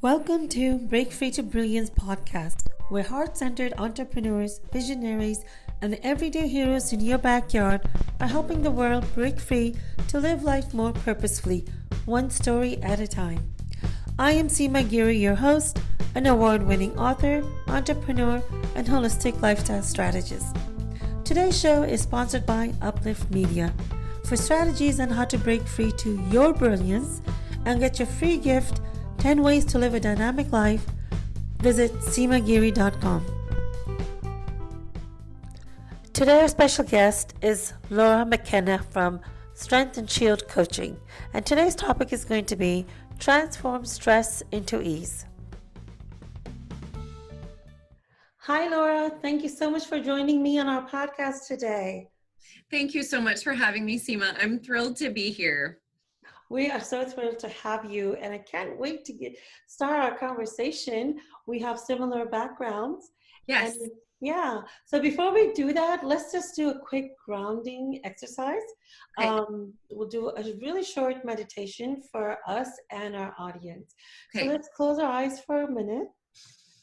Welcome to Break Free to Brilliance podcast, where heart-centered entrepreneurs, visionaries, and the everyday heroes in your backyard are helping the world break free to live life more purposefully, one story at a time. I am Seema Giri, your host, an award-winning author, entrepreneur, and holistic lifestyle strategist. Today's show is sponsored by Uplift Media. For strategies on how to break free to your brilliance and get your free gift, 10 ways to live a dynamic life, visit seemagiri.com. Today our special guest is Laura McKenna from Strength and Shield Coaching, and today's topic is going to be transform stress into ease. Hi Laura, thank you so much for joining me on our podcast today. Thank you so much for having me, Seema. I'm thrilled to be here. We are so thrilled to have you, and I can't wait to start our conversation. We have similar backgrounds. Yes. And so before we do that, let's just do a quick grounding exercise. Okay. We'll do a really short meditation for us and our audience. Okay. So let's close our eyes for a minute.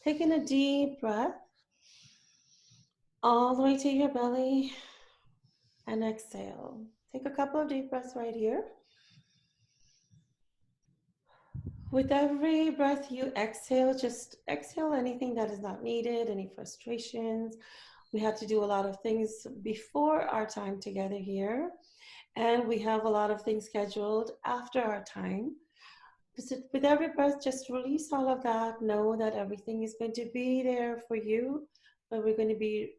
Taking a deep breath all the way to your belly and exhale. Take a couple of deep breaths right here. With every breath you exhale, just exhale anything that is not needed, any frustrations. We had to do a lot of things before our time together here, and we have a lot of things scheduled after our time. With every breath, just release all of that. Know that everything is going to be there for you, but we're going to be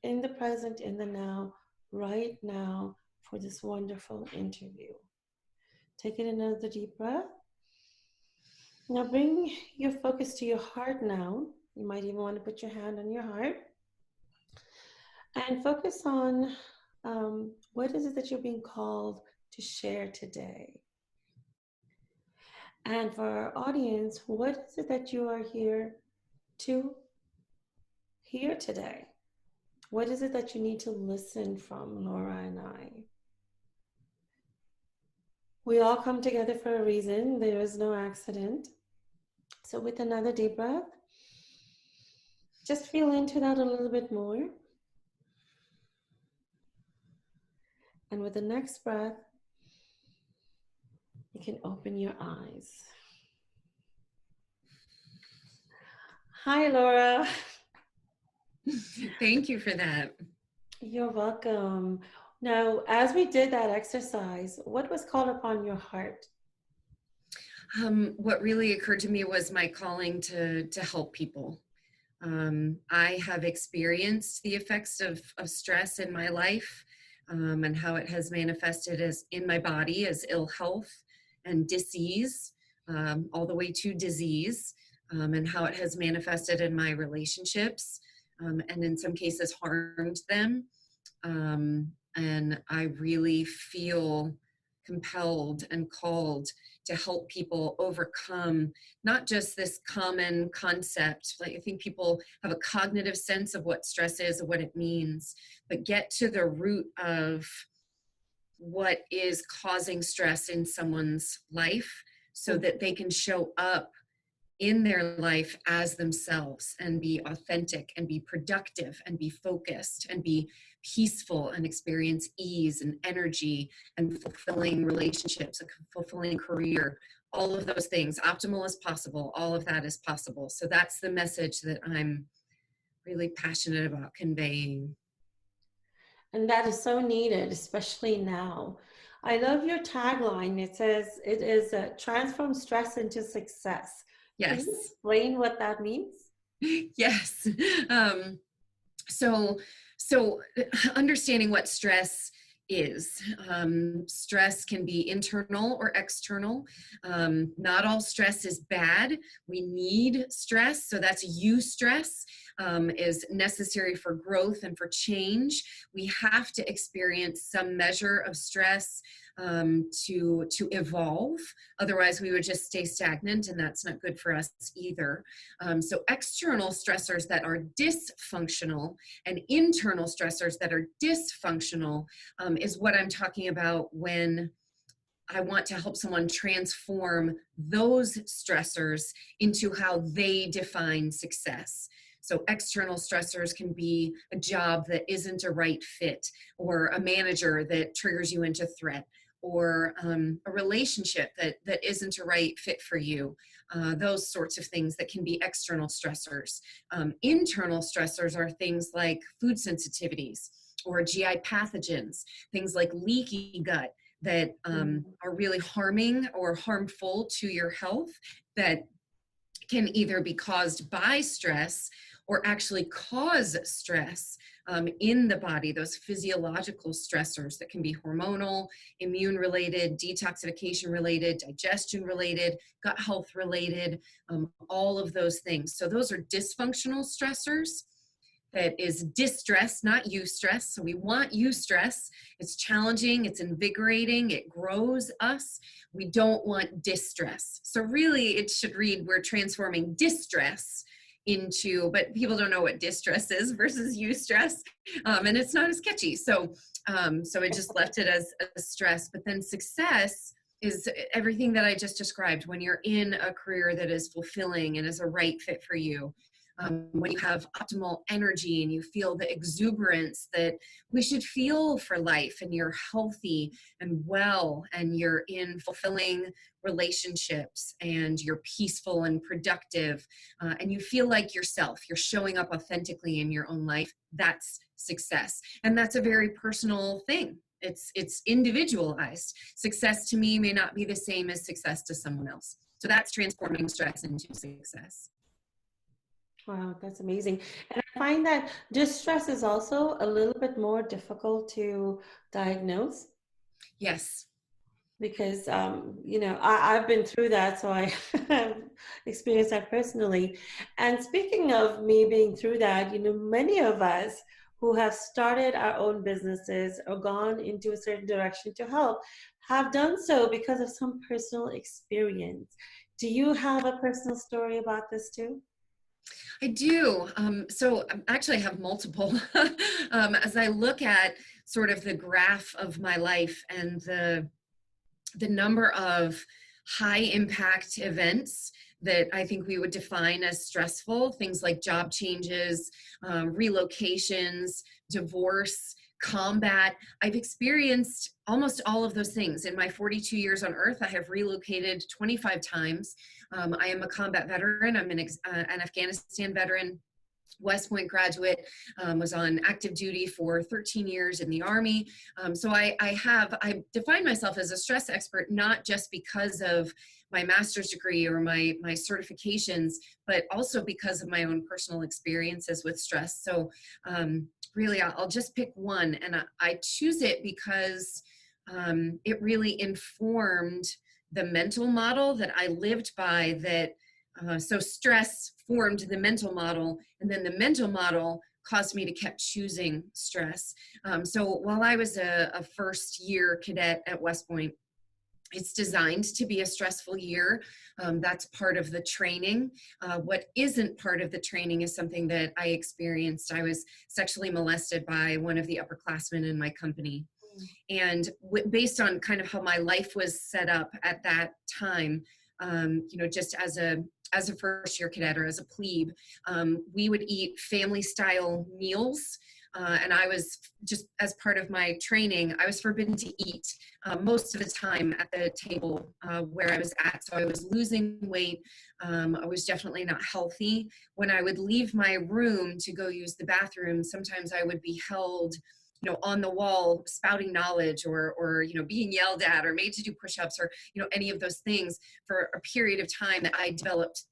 in the present, in the now, right now for this wonderful interview. Taking another deep breath. Now bring your focus to your heart now. You might even want to put your hand on your heart and focus on what is it that you're being called to share today. And for our audience, what is it that you are here to hear today? What is it that you need to listen from Laura and I? We all come together for a reason. There is no accident. So with another deep breath, just feel into that a little bit more. And with the next breath, you can open your eyes. Hi, Laura. Thank you for that. You're welcome. Now, as we did that exercise, what was called upon your heart? What really occurred to me was my calling to help people. I have experienced the effects of stress in my life and how it has manifested as in my body as ill health and disease, all the way to disease, and how it has manifested in my relationships and in some cases harmed them. And I really feel compelled and called to help people overcome not just this common concept. Like I think people have a cognitive sense of what stress is and what it means, but get to the root of what is causing stress in someone's life so that they can show up in their life as themselves and be authentic and be productive and be focused and be peaceful and experience ease and energy and fulfilling relationships, a fulfilling career, all of those things. Optimal as possible, all of that is possible. So that's the message that I'm really passionate about conveying. And that is so needed, especially now. I love your tagline. It says it is transform stress into success. Yes. Can you explain what that means? Yes. So understanding what stress is. Stress can be internal or external. Not all stress is bad. We need stress. So that's eustress is necessary for growth and for change. We have to experience some measure of stress to evolve. Otherwise, we would just stay stagnant, and that's not good for us either. So external stressors that are dysfunctional and internal stressors that are dysfunctional is what I'm talking about when I want to help someone transform those stressors into how they define success. So external stressors can be a job that isn't a right fit, or a manager that triggers you into threat, or a relationship that isn't a right fit for you. Those sorts of things that can be external stressors. Internal stressors are things like food sensitivities or GI pathogens, things like leaky gut that are really harming or harmful to your health, that can either be caused by stress or actually cause stress in the body, those physiological stressors that can be hormonal, immune related, detoxification related, digestion related, gut health related, all of those things. So those are dysfunctional stressors. That is distress, not eustress. So we want eustress. It's challenging, it's invigorating, it grows us. We don't want distress. So really it should read, we're transforming distress into, but people don't know what distress is versus eustress, and it's not as catchy. So it just left it as a stress. But then success is everything that I just described. When you're in a career that is fulfilling and is a right fit for you, when you have optimal energy and you feel the exuberance that we should feel for life, and you're healthy and well, and you're in fulfilling relationships, and you're peaceful and productive, and you feel like yourself, you're showing up authentically in your own life, that's success. And that's a very personal thing. It's individualized. Success to me may not be the same as success to someone else. So that's transforming stress into success. Wow, that's amazing. And I find that distress is also a little bit more difficult to diagnose Yes. because, I've been through that, so I have experienced that personally. And speaking of me being through that, many of us who have started our own businesses or gone into a certain direction to help have done so because of some personal experience. Do you have a personal story about this too? I do. So actually I have multiple. As I look at sort of the graph of my life and the number of high impact events that I think we would define as stressful, things like job changes, relocations, divorce, combat. I've experienced almost all of those things. In my 42 years on earth, I have relocated 25 times. I am a combat veteran. I'm an Afghanistan veteran, West Point graduate, was on active duty for 13 years in the Army. So I define myself as a stress expert, not just because of my master's degree or my certifications, but also because of my own personal experiences with stress. So really, I'll just pick one, and I choose it because it really informed the mental model that I lived by. So stress formed the mental model, and then the mental model caused me to keep choosing stress. So while I was a first year cadet at West Point, it's designed to be a stressful year. That's part of the training. What isn't part of the training is something that I experienced. I was sexually molested by one of the upperclassmen in my company. And based on kind of how my life was set up at that time, just as a first year cadet or as a plebe, we would eat family style meals. And I was just, as part of my training, I was forbidden to eat most of the time at the table where I was at. So I was losing weight. I was definitely not healthy. When I would leave my room to go use the bathroom, sometimes I would be held on the wall spouting knowledge, or being yelled at or made to do push-ups, or any of those things for a period of time that I developed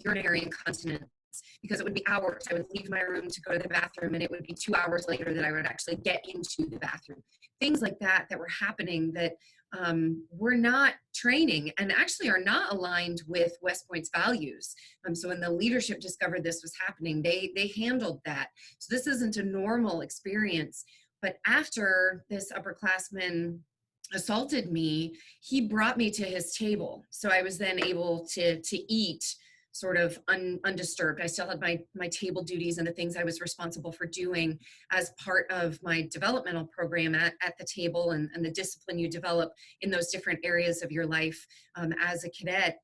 urinary incontinence, because it would be hours. I would leave my room to go to the bathroom, and it would be 2 hours later that I would actually get into the bathroom. Things like that were happening that were not training and actually are not aligned with West Point's values. So when the leadership discovered this was happening, they handled that. So this isn't a normal experience. But after this upperclassman assaulted me, he brought me to his table. So I was then able to eat sort of undisturbed. I still had my table duties and the things I was responsible for doing as part of my developmental program at the table, and the discipline you develop in those different areas of your life as a cadet.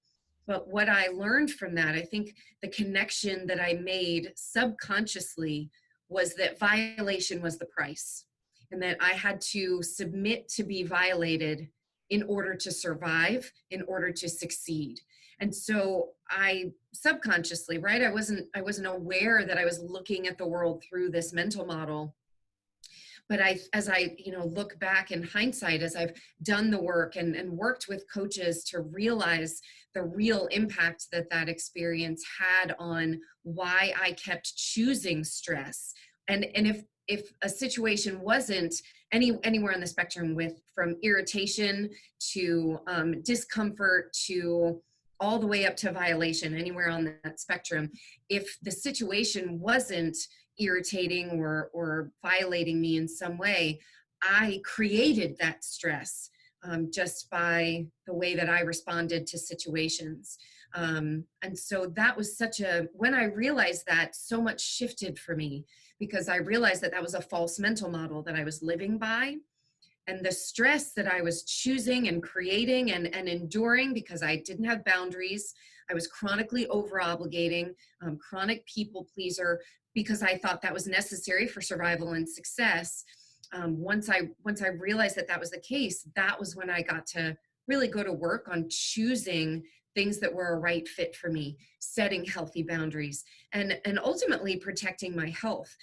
But what I learned from that, I think the connection that I made subconsciously was that violation was the price, and that I had to submit to be violated in order to survive, in order to succeed. And so I subconsciously, right, I wasn't aware that I was looking at the world through this mental model. But as I look back in hindsight, as I've done the work and worked with coaches to realize the real impact that that experience had on why I kept choosing stress, and if a situation wasn't anywhere on the spectrum, with from irritation to discomfort to all the way up to violation, anywhere on that spectrum, if the situation wasn't irritating or violating me in some way, I created that stress just by the way that I responded to situations. And so that was when I realized that, so much shifted for me, because I realized that that was a false mental model that I was living by. And the stress that I was choosing and creating and enduring because I didn't have boundaries. I was chronically over obligating, chronic people pleaser, because I thought that was necessary for survival and success. Once I realized that that was the case, that was when I got to really go to work on choosing things that were a right fit for me, setting healthy boundaries, and ultimately protecting my health.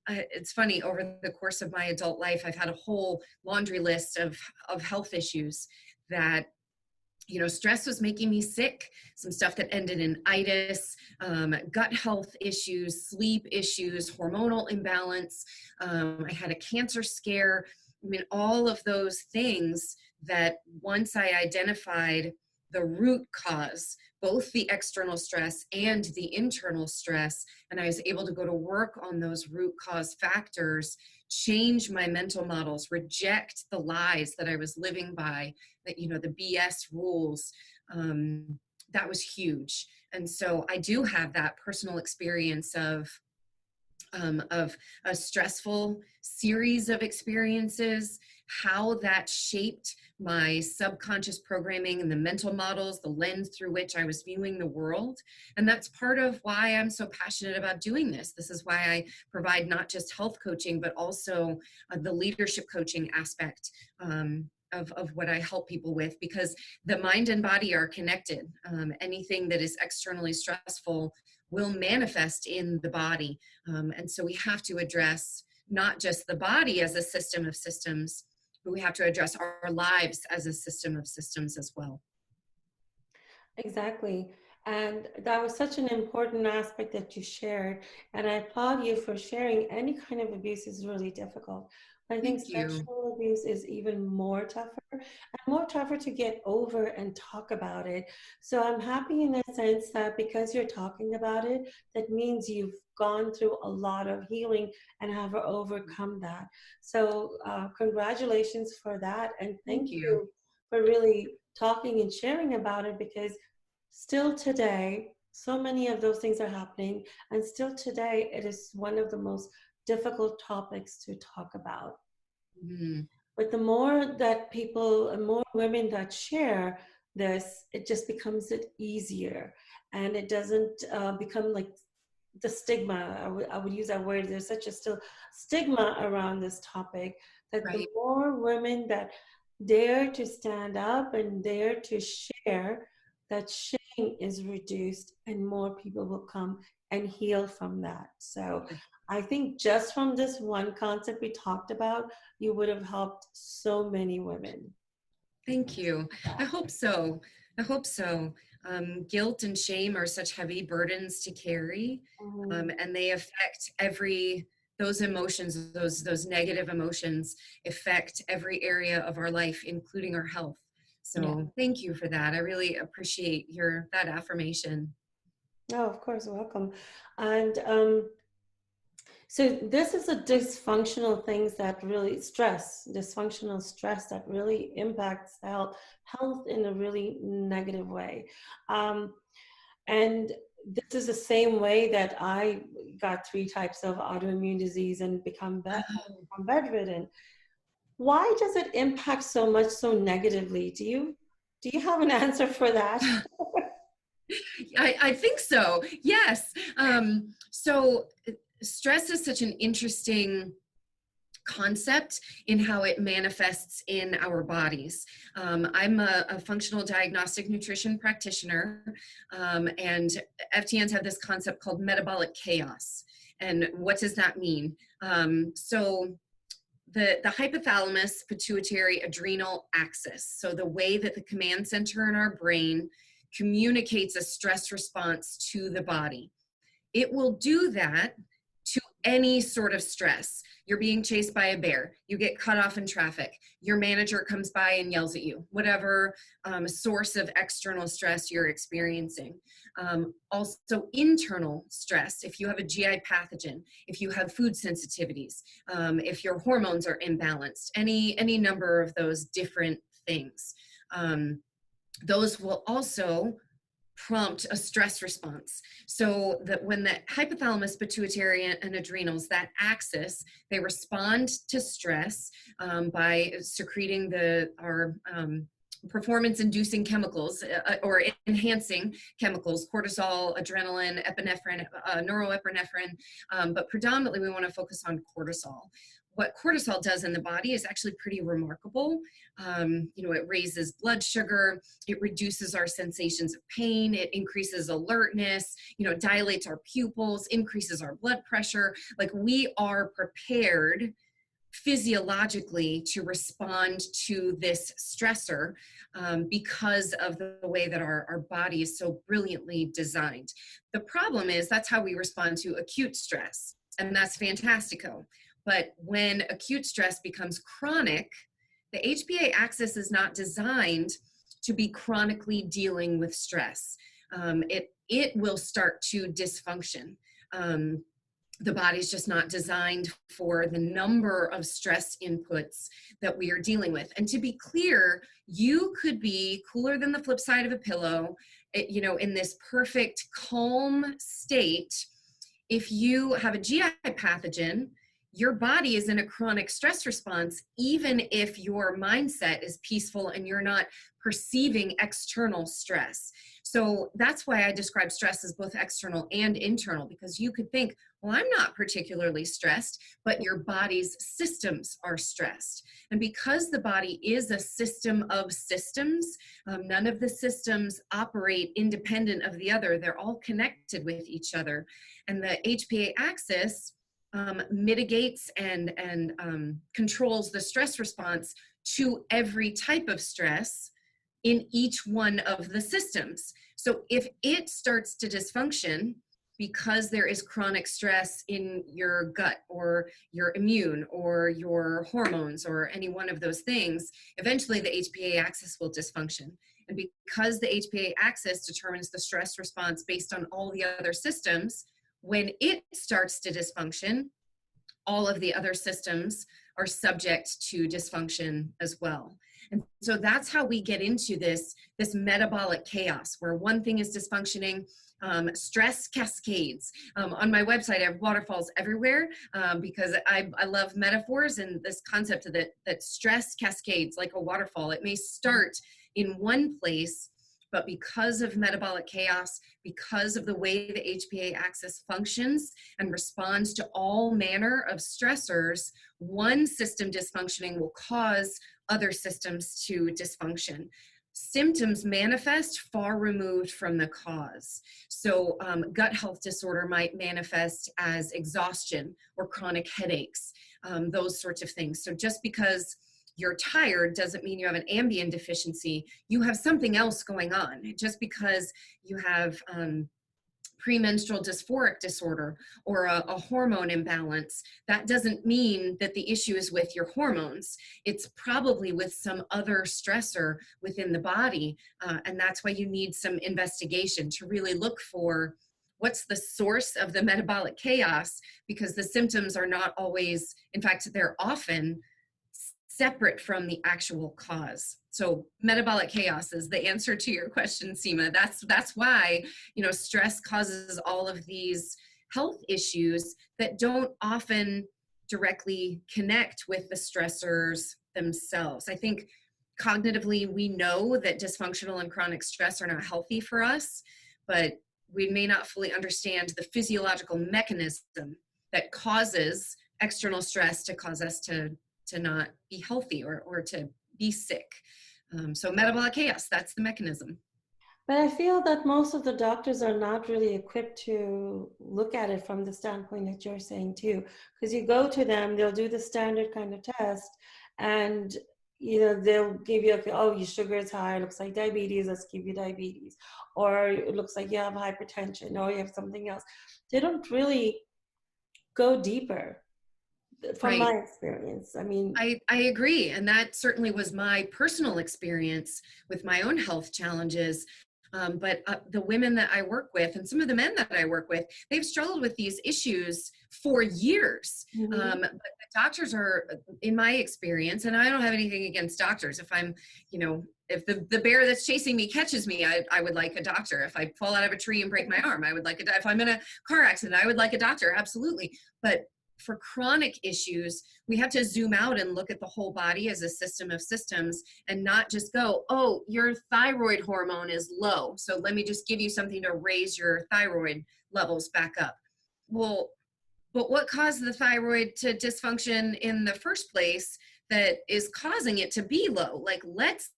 It's funny, over the course of my adult life, I've had a whole laundry list of health issues that, stress was making me sick. Some stuff that ended in itis, gut health issues, sleep issues, hormonal imbalance. I had a cancer scare. I mean, all of those things that once I identified the root cause, both the external stress and the internal stress, and I was able to go to work on those root cause factors, change my mental models, reject the lies that I was living by, that, the BS rules, that was huge. And so I do have that personal experience of a stressful series of experiences, how that shaped my subconscious programming and the mental models, the lens through which I was viewing the world. And that's part of why I'm so passionate about doing this. This is why I provide not just health coaching, but also the leadership coaching aspect of what I help people with, because the mind and body are connected. Anything that is externally stressful will manifest in the body. And so we have to address not just the body as a system of systems, but we have to address our lives as a system of systems as well. Exactly. And that was such an important aspect that you shared. And I applaud you for sharing. Any kind of abuse is really difficult. I think Thank you. sexual abuse is even more tougher, and more tougher to get over and talk about it. So I'm happy in the sense that because you're talking about it, that means you've gone through a lot of healing and have overcome that. So congratulations for that. And Thank thank you. you for really talking and sharing about it, because still today, so many of those things are happening. And still today, it is one of the most difficult topics to talk about. Mm, But the more that people and more women that share this, it just becomes it easier. And it doesn't become like the stigma. I would use that word. There's such a still stigma around this topic, that the right. more women that dare to stand up and dare to share, that shame is reduced and more people will come and heal from that. So I think just from this one concept we talked about, you would have helped so many women. Thank you. I hope so. I hope so. Guilt and shame are such heavy burdens to carry, and they affect those emotions, those negative emotions affect every area of our life, including our health. Yeah. So thank you for that. I really appreciate that affirmation. Oh, of course, welcome. And so this is a dysfunctional things that really dysfunctional stress that really impacts health in a really negative way. Um, And this is the same way that I got 3 types of autoimmune disease and become bedridden. Why does it impact so much so negatively? Do you have an answer for that? I think so. Yes. So stress is such an interesting concept in how it manifests in our bodies. I'm a functional diagnostic nutrition practitioner, and FTNs have this concept called metabolic chaos. And what does that mean? So the hypothalamus pituitary adrenal axis, so the way that the command center in our brain communicates a stress response to the body, it will do that to any sort of stress. You're being chased by a bear, you get cut off in traffic, your manager comes by and yells at you, whatever source of external stress you're experiencing. Also internal stress, if you have a GI pathogen, if you have food sensitivities, if your hormones are imbalanced, any number of those different things. Those will also prompt a stress response. So that when the hypothalamus, pituitary, and adrenals, that axis, they respond to stress by secreting our performance-inducing chemicals or enhancing chemicals, cortisol, adrenaline, epinephrine, norepinephrine, but predominantly we want to focus on cortisol. What cortisol does in the body is actually pretty remarkable. It raises blood sugar, it reduces our sensations of pain, it increases alertness, dilates our pupils, increases our blood pressure. Like, we are prepared physiologically to respond to this stressor because of the way that our body is so brilliantly designed. The problem is that's how we respond to acute stress, and that's fantastico. But when acute stress becomes chronic, the HPA axis is not designed to be chronically dealing with stress. It will start to dysfunction. The body's just not designed for the number of stress inputs that we are dealing with. And to be clear, you could be cooler than the flip side of a pillow, in this perfect calm state. If you have a GI pathogen, your body is in a chronic stress response, even if your mindset is peaceful and you're not perceiving external stress. So that's why I describe stress as both external and internal, because you could think, well, I'm not particularly stressed, but your body's systems are stressed. And because the body is a system of systems, none of the systems operate independent of the other. They're all connected with each other. And the HPA axis mitigates and controls the stress response to every type of stress in each one of the systems. So if it starts to dysfunction because there is chronic stress in your gut or your immune or your hormones or any one of those things, eventually the HPA axis will dysfunction. And because the HPA axis determines the stress response based on all the other systems, when it starts to dysfunction, all of the other systems are subject to dysfunction as well. And so that's how we get into this metabolic chaos where one thing is dysfunctioning. Stress cascades. On my website, I have waterfalls everywhere because I love metaphors and this concept of that stress cascades like a waterfall. It may start in one place, but because of metabolic chaos, because of the way the HPA axis functions and responds to all manner of stressors, one system dysfunctioning will cause other systems to dysfunction. Symptoms manifest far removed from the cause. So gut health disorder might manifest as exhaustion or chronic headaches, those sorts of things. So just because you're tired doesn't mean you have an Ambien deficiency. You have something else going on. Just because you have premenstrual dysphoric disorder or a hormone imbalance, that doesn't mean that the issue is with your hormones. It's probably with some other stressor within the body. And that's why you need some investigation to really look for what's the source of the metabolic chaos, because the symptoms are not always, in fact, they're often separate from the actual cause. So metabolic chaos is the answer to your question, Seema. That's why, stress causes all of these health issues that don't often directly connect with the stressors themselves. I think cognitively, we know that dysfunctional and chronic stress are not healthy for us, but we may not fully understand the physiological mechanism that causes external stress to cause us to not be healthy or to be sick. So metabolic chaos, that's the mechanism. But I feel that most of the doctors are not really equipped to look at it from the standpoint that you're saying too. Because you go to them, they'll do the standard kind of test, and they'll give you, okay, oh, your sugar is high, it looks like diabetes, let's give you diabetes. Or it looks like you have hypertension, or you have something else. They don't really go deeper from my Right. experience. I mean, I agree. And that certainly was my personal experience with my own health challenges. But the women that I work with and some of the men that I work with, they've struggled with these issues for years. mhm. But the doctors are, in my experience, and I don't have anything against doctors. If I'm, if the bear that's chasing me catches me, I would like a doctor. If I fall out of a tree and break my arm, I would like if I'm in a car accident, I would like a doctor. Absolutely. But for chronic issues, we have to zoom out and look at the whole body as a system of systems and not just go, oh, your thyroid hormone is low, so let me just give you something to raise your thyroid levels back up. Well, but what caused the thyroid to dysfunction in the first place that is causing it to be low? Like, let's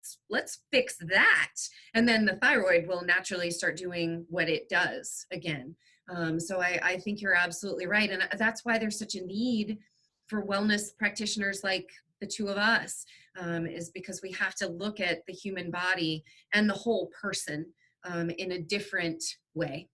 fix that. And then the thyroid will naturally start doing what it does again. So I think you're absolutely right. And that's why there's such a need for wellness practitioners like the two of us, is because we have to look at the human body and the whole person in a different way.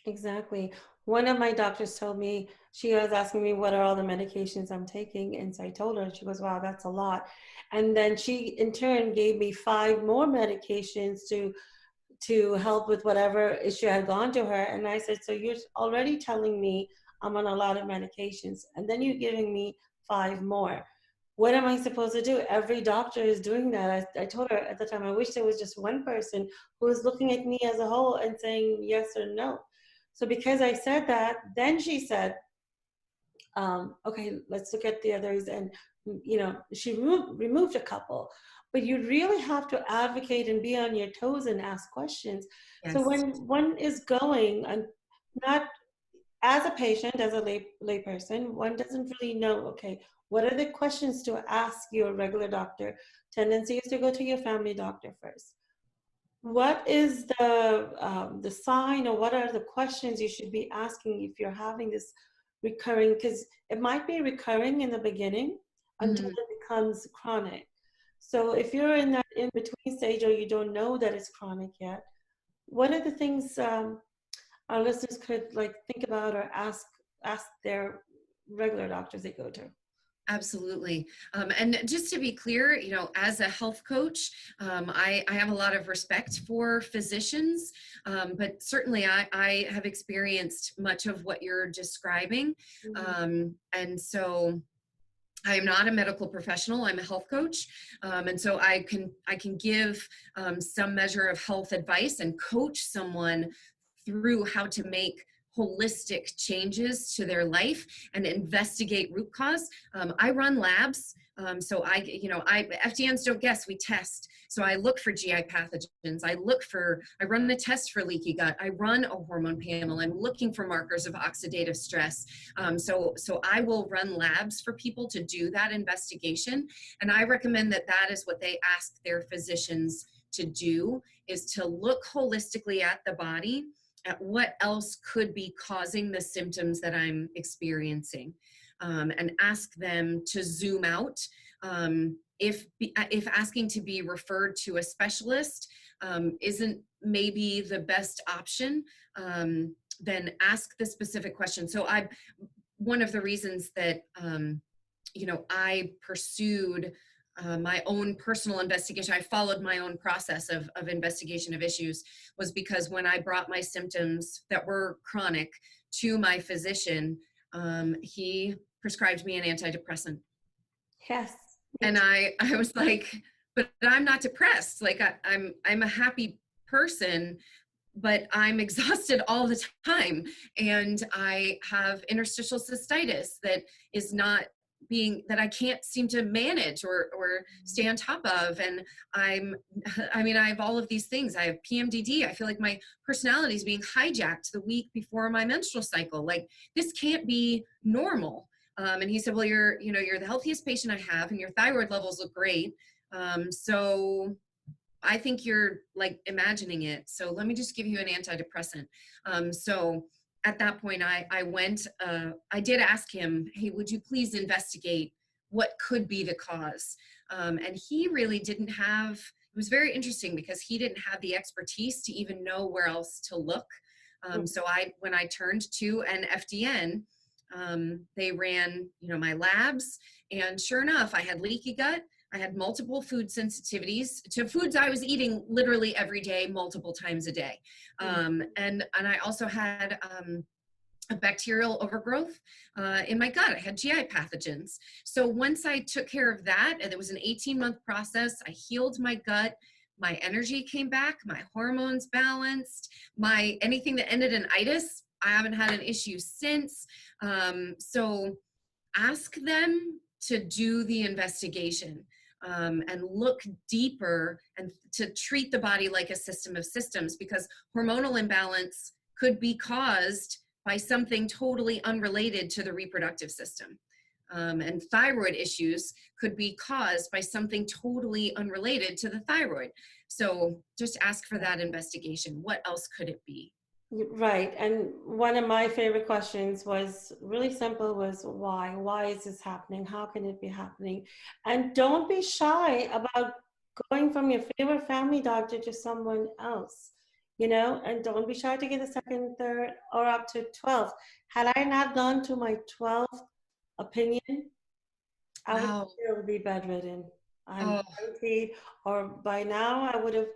Exactly. One of my doctors told me, she was asking me what are all the medications I'm taking. And so I told her, and she goes, wow, that's a lot. And then she in turn gave me 5 more medications to help with whatever issue had gone to her. And I said, so you're already telling me I'm on a lot of medications, and then you're giving me 5 more. What am I supposed to do? Every doctor is doing that. I told her at the time, I wish there was just one person who was looking at me as a whole and saying yes or no. So because I said that, then she said, okay, let's look at the others. And, she removed a couple. But you really have to advocate and be on your toes and ask questions. So Yes. when one is going, and not as a patient, as a lay person, one doesn't really know, okay, what are the questions to ask your regular doctor? Tendency is to go to your family doctor first. What is the sign, or what are the questions you should be asking if you're having this recurring? Because it might be recurring in the beginning until Mhm. it becomes chronic. So if you're in that in between stage, or you don't know that it's chronic yet, what are the things our listeners could like think about or ask their regular doctors they go to? Absolutely. And just to be clear, as a health coach, I have a lot of respect for physicians, but certainly I have experienced much of what you're describing. Mhm. And so I am not a medical professional. I'm a health coach, and so I can give some measure of health advice and coach someone through how to make holistic changes to their life and investigate root cause. I run labs. So FDNs don't guess, we test. So I look for GI pathogens. I run the test for leaky gut. I run a hormone panel. I'm looking for markers of oxidative stress. So I will run labs for people to do that investigation. And I recommend that is what they ask their physicians to do, is to look holistically at the body, at what else could be causing the symptoms that I'm experiencing, and ask them to zoom out. If asking to be referred to a specialist isn't maybe the best option, then ask the specific question. So one of the reasons that I pursued my own personal investigation, I followed my own process of investigation of issues, was because when I brought my symptoms that were chronic to my physician, he prescribed me an antidepressant. Yes. Me And too. I was like, but I'm not depressed. Like I'm a happy person, but I'm exhausted all the time. And I have interstitial cystitis that is not being, that I can't seem to manage or stay on top of. And I'm, I mean, I have all of these things. I have PMDD. I feel like my personality is being hijacked the week before my menstrual cycle. Like, this can't be normal. And he said, well, you're the healthiest patient I have, and your thyroid levels look great. So I think you're like imagining it. So let me just give you an antidepressant. So at that point, I did ask him, hey, would you please investigate what could be the cause? And he really didn't have, it was very interesting because he didn't have the expertise to even know where else to look. So when I turned to an FDN, they ran, my labs, and sure enough, I had leaky gut. I had multiple food sensitivities to foods I was eating literally every day, multiple times a day. And I also had a bacterial overgrowth in my gut. I had GI pathogens. So once I took care of that, and it was an 18-month process, I healed my gut. My energy came back, my hormones balanced, anything that ended in itis, I haven't had an issue since. So ask them to do the investigation. And look deeper and to treat the body like a system of systems, because hormonal imbalance could be caused by something totally unrelated to the reproductive system. And thyroid issues could be caused by something totally unrelated to the thyroid. So just ask for that investigation. What else could it be? Right. And one of my favorite questions was really simple, was why? Why is this happening? How can it be happening? And don't be shy about going from your favorite family doctor to someone else, and don't be shy to get a second, third, or up to 12th. Had I not gone to my 12th opinion, I would Wow. still be bedridden. I'm Oh, guaranteed, or by now I would have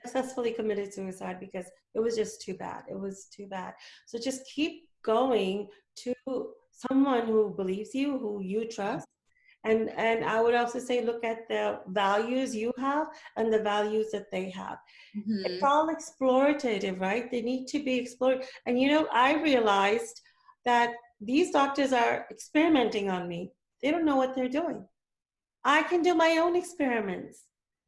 successfully committed suicide because it was just too bad. It was too bad. So just keep going to someone who believes you, who you yeah. trust. And I would also say look at the values you have and the values that they have. It's Mm-hmm. all explorative, right? They need to be explored. And I realized that these doctors are experimenting on me. They don't know what they're doing. I can do my own experiments.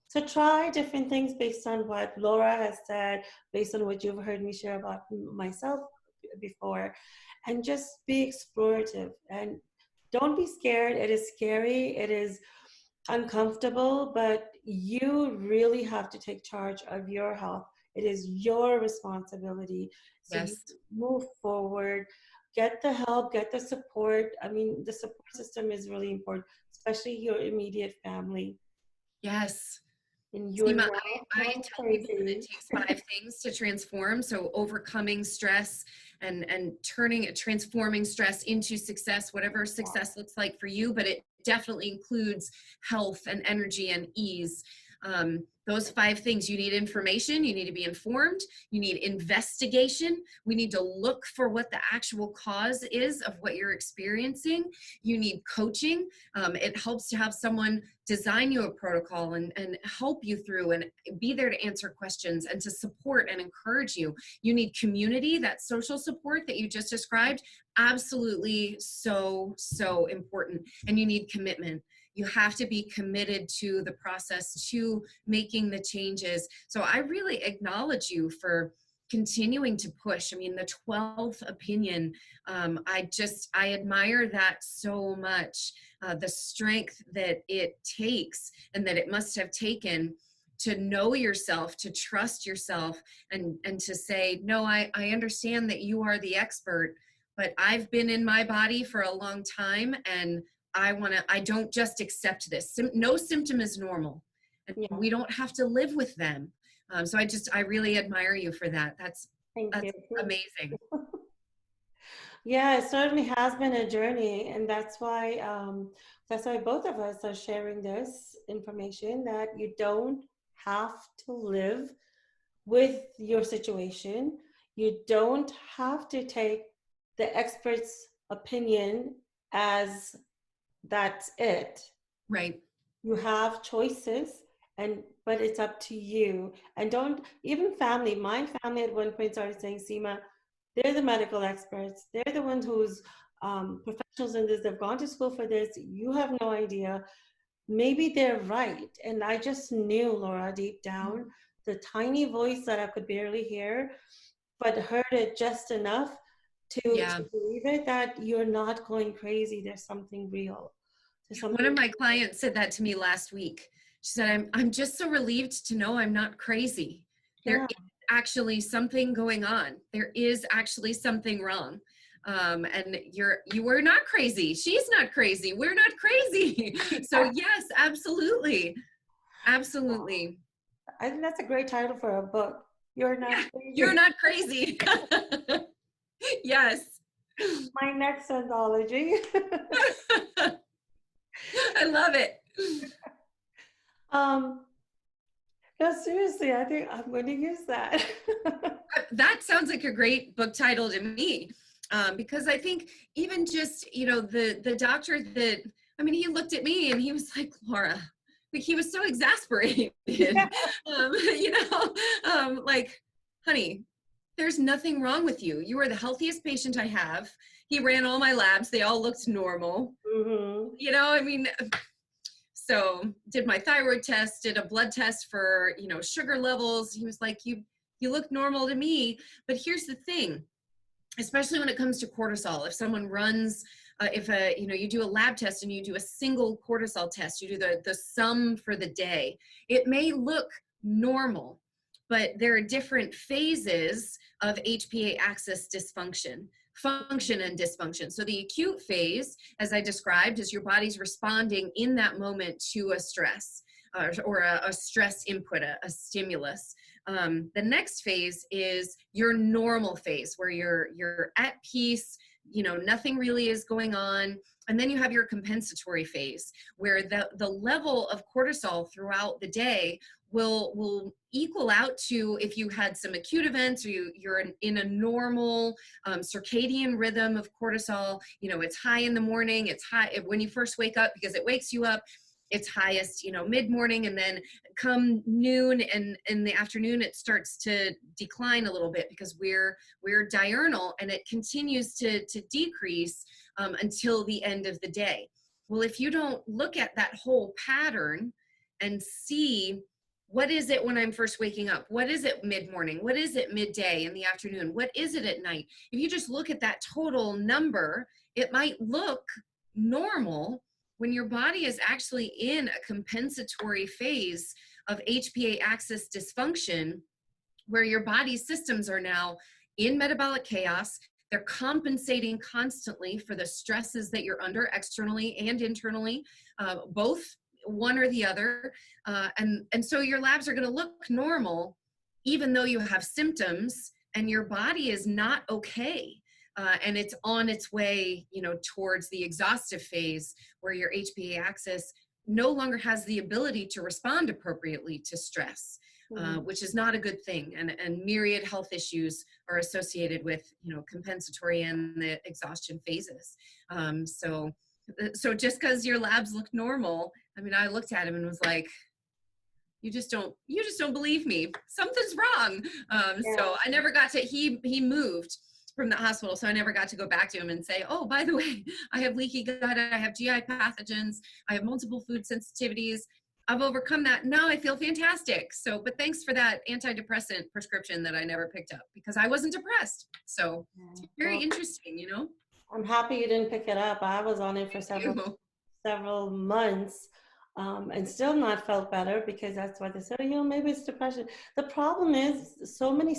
So try different things based on what Laura has said, based on what you've heard me share about myself before, and just be explorative. And don't be scared. It is scary. It is uncomfortable, but you really have to take charge of your health. It is your responsibility. So you Yes. move forward, get the help, get the support. I mean, the support system is really important, especially your immediate family. Yes. And you're Seema, not I going tell people that it crazy. takes 5 things to transform. So overcoming stress and transforming stress into success, whatever success looks like for you, but it definitely includes health and energy and ease. Those 5 things: you need information, you need to be informed, you need investigation, we need to look for what the actual cause is of what you're experiencing, you need coaching. It helps to have someone design you a protocol and help you through and be there to answer questions and to support and encourage you. You need community, that social support that you just described, absolutely so important. And you need commitment. You have to be committed to the process, to making the changes. So I really acknowledge you for continuing to push. I mean, the 12th opinion, I admire that so much. The strength that it takes and that it must have taken to know yourself, to trust yourself, and to say, no, I understand that you are the expert, but I've been in my body for a long time, and I don't just accept this. No symptom is normal, and Yeah, we don't have to live with them. So I really admire you for that. thank you. That's amazing. Yeah, it certainly has been a journey, and that's why both of us are sharing this information, that you don't have to live with your situation. You don't have to take the expert's opinion as that's it. Right. You have choices, and but it's up to you. And don't even family. My family at one point started saying, "Seema, they're the medical experts. They're the ones who's professionals in this. They've gone to school for this. You have no idea. Maybe they're right." And I just knew, Laura, deep down, the tiny voice that I could barely hear, but heard it just enough Yeah. to believe it, that you're not going crazy. There's something real. There's One of something. my clients said that to me last week. She said, I'm just so relieved to know I'm not crazy. There Yeah. is actually something going on. There is actually something wrong. And you were not crazy. She's not crazy. We're not crazy. So yes, absolutely. Absolutely. I think that's a great title for a book. You're Yeah, not you're crazy. not crazy. Yes. My next anthology. I love it. um, no, seriously, I think I'm going to use that. That sounds like a great book title to me, because I think even just, the doctor that, I mean, he looked at me and he was like, Laura, like he was so exasperated, Yeah. like, honey, there's nothing wrong with you. You are the healthiest patient I have. He ran all my labs. They all looked normal. Mm-hmm. I mean, so did my thyroid test, did a blood test for, sugar levels. He was like, you look normal to me. But here's the thing, especially when it comes to cortisol, if someone runs, you do a lab test and you do a single cortisol test, you do the sum for the day, it may look normal, but there are different phases of HPA axis dysfunction, function and dysfunction. So the acute phase, as I described, is your body's responding in that moment to a stress, or a stress input, a stimulus. The next phase is your normal phase, where you're at peace, nothing really is going on. And then you have your compensatory phase, where the level of cortisol throughout the day will equal out to, if you had some acute events, or you're in a normal circadian rhythm of cortisol. It's high in the morning, it's high when you first wake up because it wakes you up. It's highest, mid-morning, and then come noon and in the afternoon, it starts to decline a little bit because we're diurnal, and it continues to decrease until the end of the day. Well, if you don't look at that whole pattern and see, what is it when I'm first waking up? What is it mid-morning? What is it midday, in the afternoon? What is it at night? If you just look at that total number, it might look normal when your body is actually in a compensatory phase of HPA axis dysfunction, where your body's systems are now in metabolic chaos. They're compensating constantly for the stresses that you're under externally and internally, both, one or the other. And so your labs are going to look normal, even though you have symptoms and your body is not okay. And it's on its way, towards the exhaustive phase, where your HPA axis no longer has the ability to respond appropriately to stress, which is not a good thing. And myriad health issues are associated with, compensatory and the exhaustion phases. So just because your labs look normal, I mean, I looked at him and was like, you just don't believe me. Something's wrong. So I never got to, he moved from the hospital, so I never got to go back to him and say, oh, by the way, I have leaky gut, I have GI pathogens, I have multiple food sensitivities, I've overcome that, now I feel fantastic. So, but thanks for that antidepressant prescription that I never picked up, because I wasn't depressed. So it's very interesting, I'm happy you didn't pick it up. I was on it for Thank you. several months, and still not felt better, because that's why they said, maybe it's depression. The problem is so many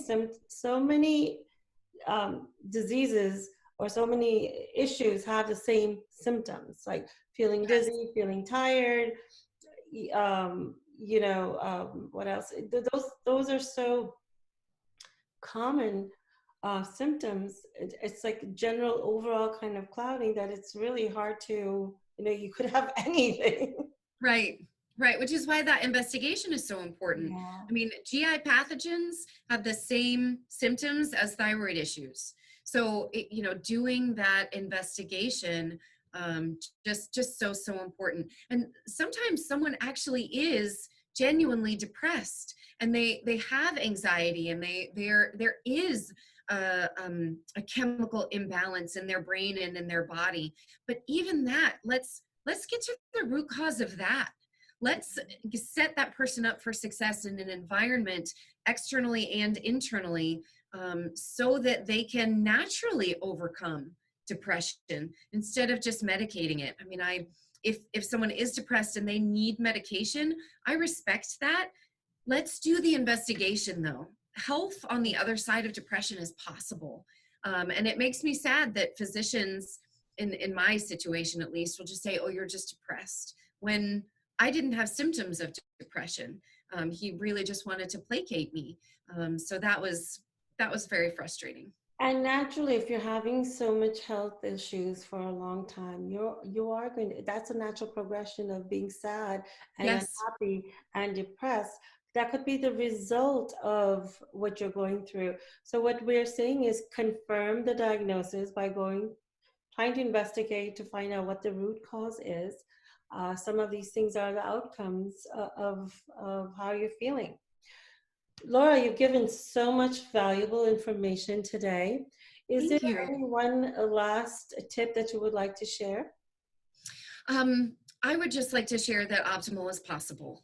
diseases or so many issues have the same symptoms, like feeling Yes. dizzy, feeling tired, what else? Those are so common symptoms. It's like general overall kind of clouding, that it's really hard to, you could have anything. Right, which is why that investigation is so important. Yeah. I mean, GI pathogens have the same symptoms as thyroid issues. So, doing that investigation Just so important. And sometimes someone actually is genuinely depressed, and they have anxiety, and there is a chemical imbalance in their brain and in their body. But even that, let's get to the root cause of that. Let's set that person up for success in an environment, externally and internally, so that they can naturally overcome depression instead of just medicating it. I mean, if someone is depressed and they need medication, I respect that. Let's do the investigation though. Health on the other side of depression is possible. And it makes me sad that physicians, in my situation at least, will just say, oh, you're just depressed, when I didn't have symptoms of depression. He really just wanted to placate me. So that was very frustrating. And naturally, if you're having so much health issues for a long time, you are going to, that's a natural progression of being sad and Yes. unhappy and depressed. That could be the result of what you're going through. So what we're saying is confirm the diagnosis by trying to investigate to find out what the root cause is. Some of these things are the outcomes of how you're feeling. Laura, you've given so much valuable information today. Is there Thank you. any one last tip that you would like to share? I would just like to share that optimal is possible.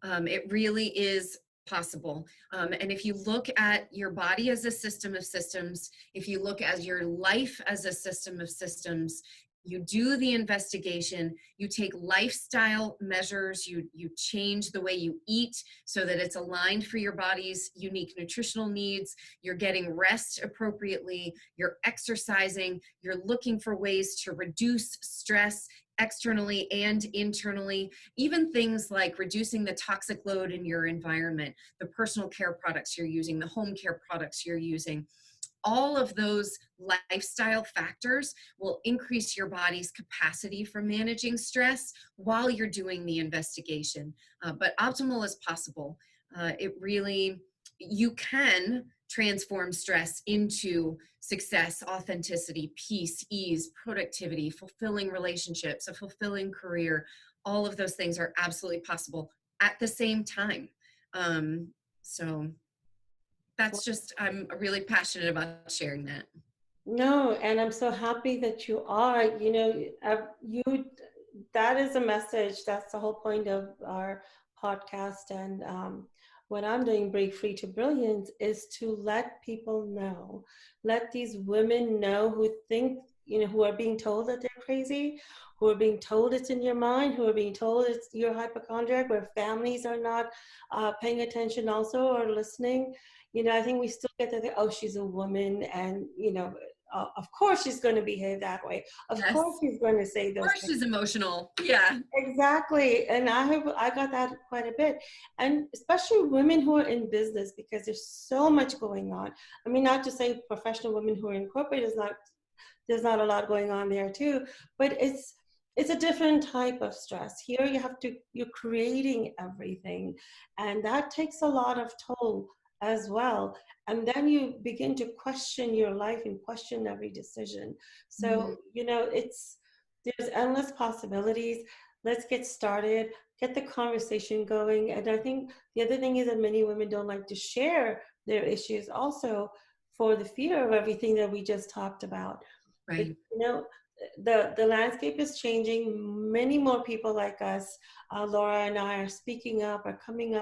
It really is possible. And if you look at your body as a system of systems, if you look at your life as a system of systems, you do the investigation, you take lifestyle measures, you change the way you eat so that it's aligned for your body's unique nutritional needs, you're getting rest appropriately, you're exercising, you're looking for ways to reduce stress externally and internally, even things like reducing the toxic load in your environment, the personal care products you're using, the home care products you're using. All of those lifestyle factors will increase your body's capacity for managing stress while you're doing the investigation. But optimal is possible. It really, you can transform stress into success, authenticity, peace, ease, productivity, fulfilling relationships, a fulfilling career. All of those things are absolutely possible at the same time. So that's just, I'm really passionate about sharing that. No, and I'm so happy that you are. That is a message. That's the whole point of our podcast. And what I'm doing, Break Free to Brilliance, is to let people know, let these women know who think, who are being told that they're crazy, who are being told it's in your mind, who are being told it's you're hypochondriac, where families are not paying attention also or listening. I think we still get that, oh, she's a woman, and, of course she's going to behave that way. Of Yes. course she's going to say Of those course things. she's emotional. Yeah. Exactly. And I got that quite a bit. And especially women who are in business, because there's so much going on. I mean, not to say professional women who are in corporate there's not a lot going on there too, but it's a different type of stress. Here you're creating everything, and that takes a lot of toll as well. And then you begin to question your life and question every decision. So, there's endless possibilities. Let's get started, get the conversation going. And I think the other thing is that many women don't like to share their issues also for the fear of everything that we just talked about. But Right. the landscape is changing. Many more people like us, Laura and I, are speaking up, are coming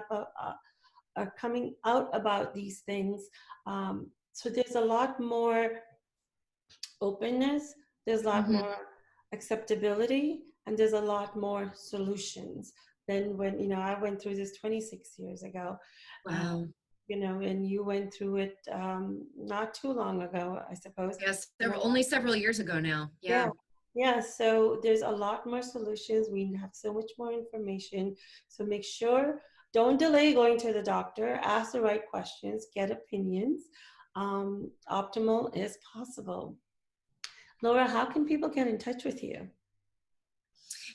out about these things. So there's a lot more openness, there's a lot more acceptability, and there's a lot more solutions than when, I went through this 26 years ago. Wow. And you went through it not too long ago, I suppose. Yes. Only several years ago now. Yeah. Yeah. Yeah, so there's a lot more solutions. We have so much more information. So make sure, don't delay going to the doctor. Ask the right questions, get opinions. Optimal is possible. Laura, how can people get in touch with you?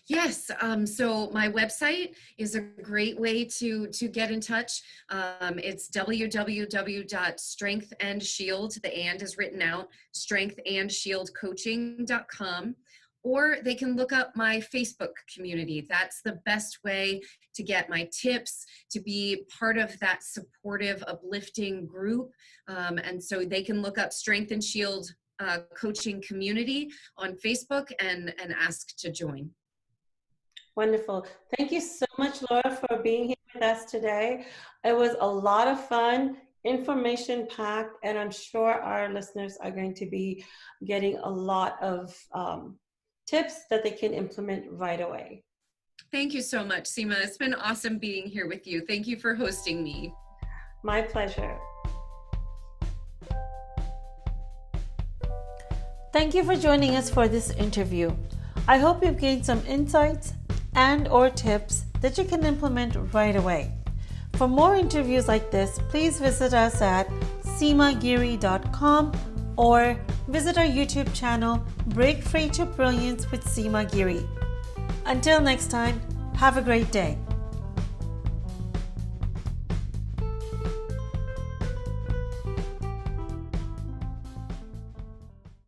Yes. So my website is a great way to get in touch. It's www.strengthandshield, the and is written out, strengthandshieldcoaching.com. or they can look up my Facebook community. That's the best way to get my tips, to be part of that supportive, uplifting group. And so they can look up Strength and Shield coaching community on Facebook and ask to join. Wonderful. Thank you so much, Laura, for being here with us today. It was a lot of fun, information packed, and I'm sure our listeners are going to be getting a lot of tips that they can implement right away. Thank you so much, Seema. It's been awesome being here with you. Thank you for hosting me. My pleasure. Thank you for joining us for this interview. I hope you've gained some insights and/or tips that you can implement right away. For more interviews like this, please visit us at seemagiri.com or visit our YouTube channel, Break Free to Brilliance with Seema Giri. Until next time, have a great day.